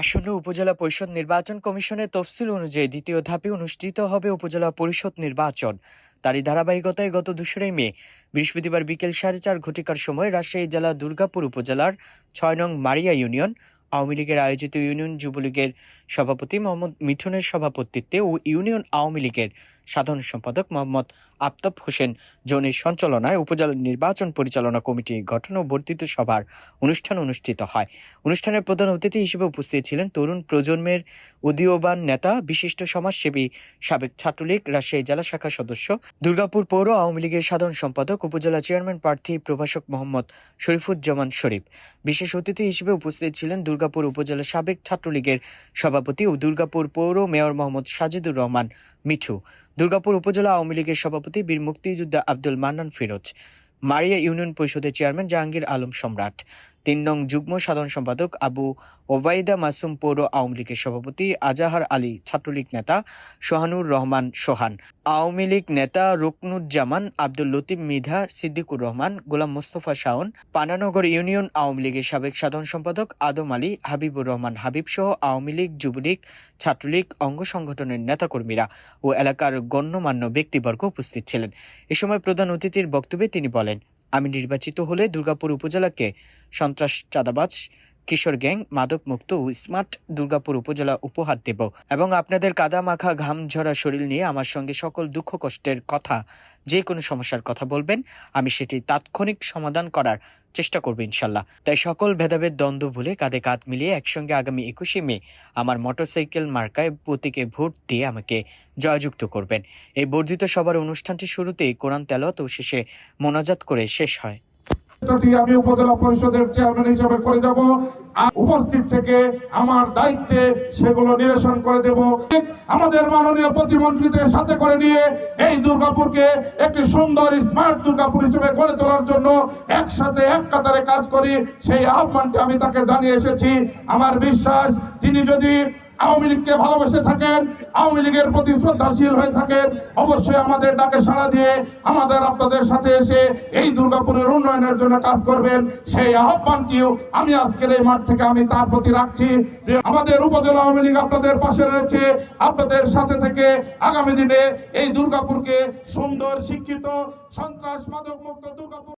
আসন্ন উপজেলা পরিষদ নির্বাচন কমিশনের তফসিল অনুযায়ী দ্বিতীয় ধাপে অনুষ্ঠিত হবে উপজেলা পরিষদ নির্বাচন। তারই ধারাবাহিকতায় গত 2 মে বৃহস্পতিবার বিকেল 4:30 সময় রাজশাহী জেলা দুর্গাপুর উপজেলার 6 নং মারিয়া ইউনিয়ন আওয়ামী লীগের আয়োজিত ইউনিয়ন যুবলীগের সভাপতি মোহাম্মদ মিঠুনের সভাপতিত্বে ও ইউনিয়ন আওয়ামী লীগের সাধারণ সম্পাদক মোহাম্মদ আফতাব হোসেন জনির সঞ্চালনায় উপজেলা নির্বাচন পরিচালনা কমিটি গঠন ও বর্ধিত সভার অনুষ্ঠান অনুষ্ঠিত হয়। অনুষ্ঠানের প্রধান অতিথি হিসেবে উপস্থিত ছিলেন তরুণ প্রজন্মের উদীয়মান নেতা, বিশিষ্ট সমাজসেবী, সাবেক ছাত্রলীগ রাজশাহী জেলা শাখার সদস্য, দুর্গাপুর পৌর আওয়ামী লীগের সাধারণ সম্পাদক, উপজেলা চেয়ারম্যান প্রার্থী প্রভাষক মোহাম্মদ শরীফুজ্জামান শরীফ। বিশেষ অতিথি হিসেবে উপস্থিত ছিলেন দুর্গাপুর উপজেলা সাবেক ছাত্রলীগের সভাপতি ও দুর্গাপুর পৌর মেয়র মোহাম্মদ সাজিদুর রহমান মিঠু, দুর্গাপুর উপজেলা আওয়ামী লীগের সভাপতি বীর মুক্তিযোদ্ধা আব্দুল মান্নান ফিরোজ, মারিয়া ইউনিয়ন পরিষদের চেয়ারম্যান জাহাঙ্গীর আলম সম্রাট, 3 নং যুগ্ম সাধারণ সম্পাদক আবু ওবায়দা মাসুম, পৌর আওয়ামী লীগের সভাপতি আজাহার আলী, ছাত্রলীগ নেতা সোহানুর রহমান সোহান, আওয়ামী লীগ নেতা রুকনুজ্জামান, আব্দুল লতিফ মৃধা, সিদ্দিকুর রহমান, গোলাম মোস্তফা শাওন, পানানগর ইউনিয়ন আওয়ামী লীগের সাবেক সাধারণ সম্পাদক আদম আলী, হাবিবুর রহমান হাবিব সহ আওয়ামী লীগ, যুবলীগ, ছাত্রলীগ অঙ্গ সংগঠনের নেতাকর্মীরা ও এলাকার গণ্যমান্য ব্যক্তিবর্গ উপস্থিত ছিলেন। এ সময় প্রধান অতিথির বক্তব্যে তিনি বলেন, আমি নির্বাচিত হলে দুর্গাপুর উপজেলাকে সন্ত্রাস, চাঁদাবাজ, কিশোর গ্যাং, মাদক মুক্ত ও স্মার্ট দুর্গাপুর উপজেলা উপহার দেব এবং আপনাদের কাদা মাখা ঘাম ঝরা শরীর নিয়ে আমার সঙ্গে সকল দুঃখ কষ্টের কথা, যে কোনো সমস্যার কথা বলবেন, আমি সেটি তাৎক্ষণিক সমাধান করার চেষ্টা করব ইনশাল্লাহ। তাই সকল ভেদাভেদ দ্বন্দ্ব ভুলে কাঁধে কাঁধ মিলিয়ে একসঙ্গে আগামী 21 মে আমার মোটরসাইকেল মার্কায় প্রতীকে ভোট দিয়ে আমাকে জয়যুক্ত করবেন। এই বর্ধিত সভার অনুষ্ঠানটি শুরুতেই কোরআন তেলাওয়াত ও শেষে মোনাজাত করে শেষ হয়। আমি উপজেলা পরিষদের চেয়ারম্যান হিসেবে করে যাব, উপস্থিত থেকে আমার দায়িত্বে সেগুলো নিরসন করে দেব। আমাদের মাননীয় প্রতিমন্ত্রীদের সাথে করে নিয়ে এই দুর্গাপুরকে একটি সুন্দর স্মার্ট দুর্গাপুর হিসেবে গড়ে তোলার জন্য একসাথে এক কাতারে কাজ করি, সেই আহ্বানটি আমি তাকে জানিয়ে এসেছি। আমার বিশ্বাস, তিনি যদি আওয়ামী লীগকে ভালোবেসে থাকেন, আওয়ামী লীগের প্রতি শ্রদ্ধাশীল হয়ে থাকেন, অবশ্যই আমাদের ডাকে সাড়া দিয়ে আপনাদের সাথে এসে এই দুর্গাপুরের উন্নয়নের জন্য কাজ করবেন। সেই আহ্বানটিও আমি আজকের এই মাঠ থেকে আমি তার প্রতি রাখছি। আমাদের উপজেলা আওয়ামী লীগ আপনাদের পাশে রয়েছে, আপনাদের সাথে থেকে আগামী দিনে এই দুর্গাপুরকে সুন্দর, শিক্ষিত, সন্ত্রাস, মাদক মুক্ত দুর্গাপুর